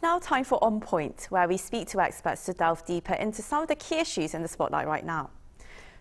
now time for On Point, where we speak to experts to delve deeper into some of the key issues in the spotlight right now.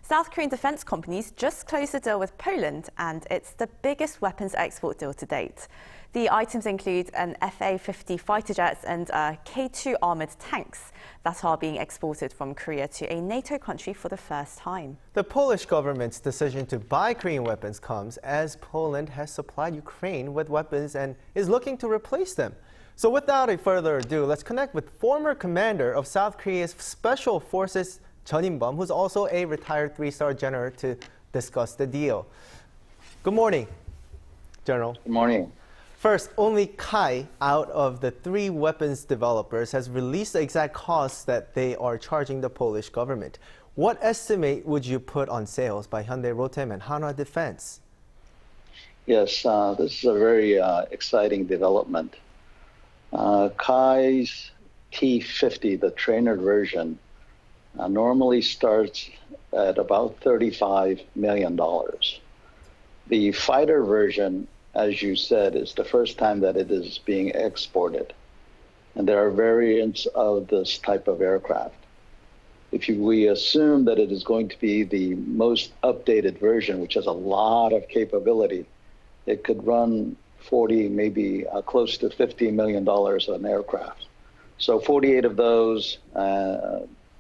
South Korean defense companies just closed a deal with Poland, and it's the biggest weapons export deal to date. The items include an FA-50 fighter jets and K2 armoured tanks that are being exported from Korea to a NATO country for the first time. The Polish government's decision to buy Korean weapons comes as Poland has supplied Ukraine with weapons and is looking to replace them. So without a further ado, let's connect with former commander of South Korea's Special Forces, CHUN In-Bum, who's also a retired three-star general, to discuss the deal. Good morning, General. Good morning. First, only KARI, out of the three weapons developers, has released the exact costs that they are charging the Polish government. What estimate would you put on sales by Hyundai, Rotem, and Hanwha Defense? Yes, this is a very exciting development. KARI's T-50, the trainer version, normally starts at about $35 million. The fighter version, as you said, is the first time that it is being exported. And there are variants of this type of aircraft. If we assume that it is going to be the most updated version, which has a lot of capability, it could run 40, maybe close to $50 million an aircraft. So 48 of those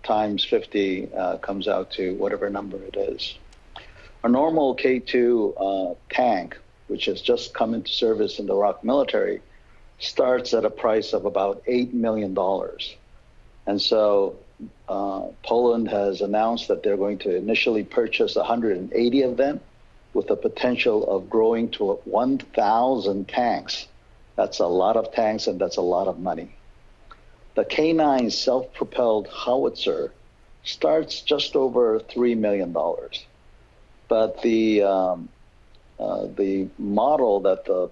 times 50 comes out to whatever number it is. A normal K2 tank, which has just come into service in the ROK military, starts at a price of about $8 million. And so Poland has announced that they're going to initially purchase 180 of them, with the potential of growing to 1,000 tanks. That's a lot of tanks, and that's a lot of money. The K9 self-propelled howitzer starts just over $3 million. But the model that the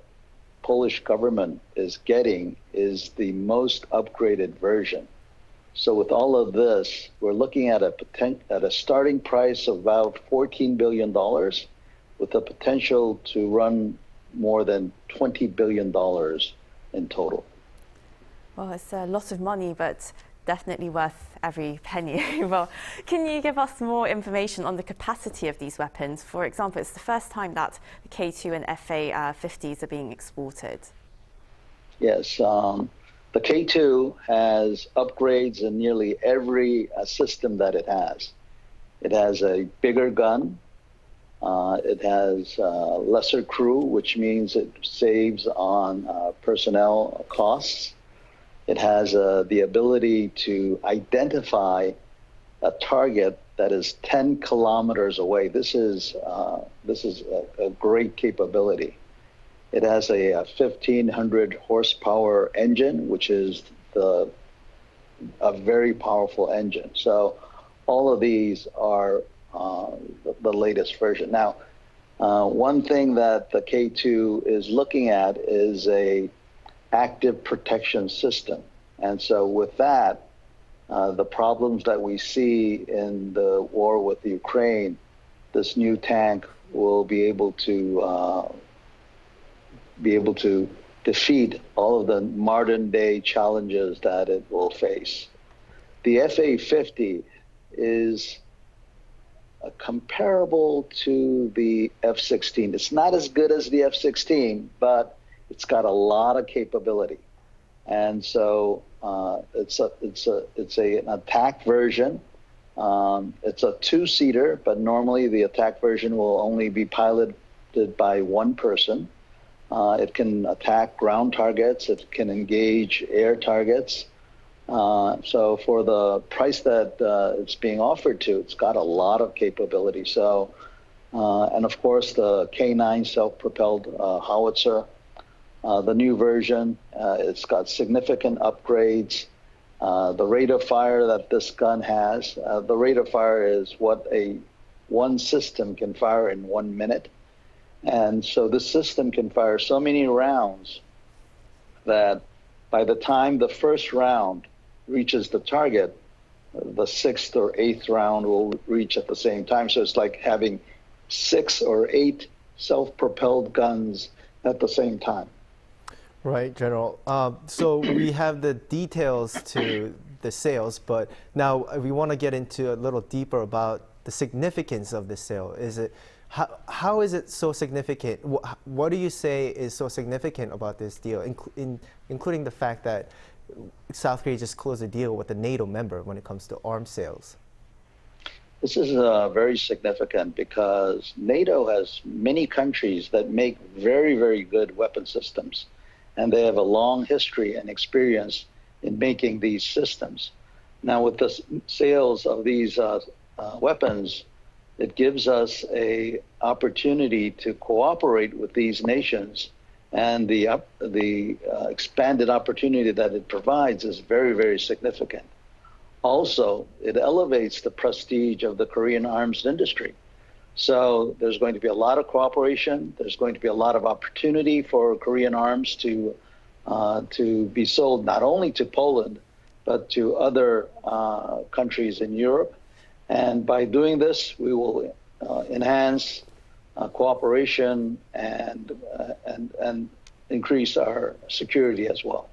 Polish government is getting is the most upgraded version. So with all of this, we're looking at a starting price of about $14 billion, with the potential to run more than $20 billion in total. Well, it's a lot of money, but definitely worth every penny. Well, can you give us more information on the capacity of these weapons? For example, it's the first time that the K2 and FA-50s are being exported. Yes, the K2 has upgrades in nearly every system that it has. It has a bigger gun. It has lesser crew, which means it saves on personnel costs. It has the ability to identify a target that is 10 kilometers away. This is a great capability. It has a 1,500 horsepower engine, which is a very powerful engine. So all of these are the latest version. Now, one thing that the K2 is looking at is a active protection system. And so with that, the problems that we see in the war with Ukraine, this new tank will be able to defeat all of the modern day challenges that it will face. The FA-50 is comparable to the F-16. It's not as good as the F-16, but it's got a lot of capability. And so it's an attack version. It's a two-seater, but normally the attack version will only be piloted by one person. It can attack ground targets. It can engage air targets. So for the price that it's being offered to, it's got a lot of capability. So, and of course, the K9 self-propelled howitzer, the new version, it's got significant upgrades. The rate of fire that this gun has, the rate of fire is what one system can fire in 1 minute. And so this system can fire so many rounds that by the time the first round reaches the target, the 6th or 8th round will reach at the same time. So it's like having 6 or 8 self-propelled guns at the same time. Right, General. So we have the details to the sales, but now we want to get into a little deeper about the significance of the sale. How is it so significant? What do you say is so significant about this deal, including the fact that South Korea just closed a deal with a NATO member when it comes to arms sales? This is very significant because NATO has many countries that make very, very good weapon systems, and they have a long history and experience in making these systems. Now, with the sales of these weapons, it gives us an opportunity to cooperate with these nations, and the expanded opportunity that it provides is very, very significant. Also, it elevates the prestige of the Korean arms industry. So there's going to be a lot of cooperation. There's going to be a lot of opportunity for Korean arms to be sold not only to Poland, but to other countries in Europe. And by doing this, we will enhance cooperation and increase our security as well.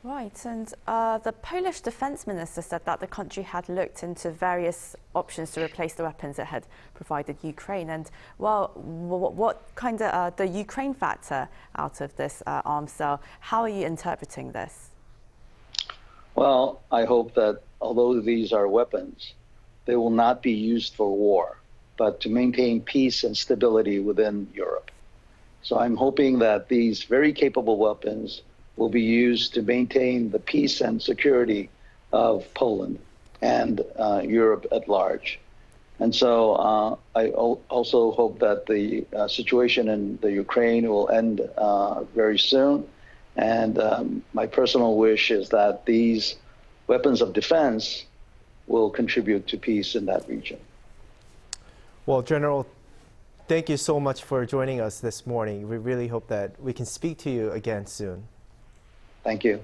Right, and the Polish defense minister said that the country had looked into various options to replace the weapons it had provided Ukraine. And well, what kind of the Ukraine factor out of this arms sale? How are you interpreting this? Well, I hope that although these are weapons, they will not be used for war, but to maintain peace and stability within Europe. So I'm hoping that these very capable weapons will be used to maintain the peace and security of Poland and Europe at large. And so I also hope that the situation in the Ukraine will end very soon. And my personal wish is that these weapons of defense will contribute to peace in that region. Well, General, thank you so much for joining us this morning. We really hope that we can speak to you again soon. Thank you.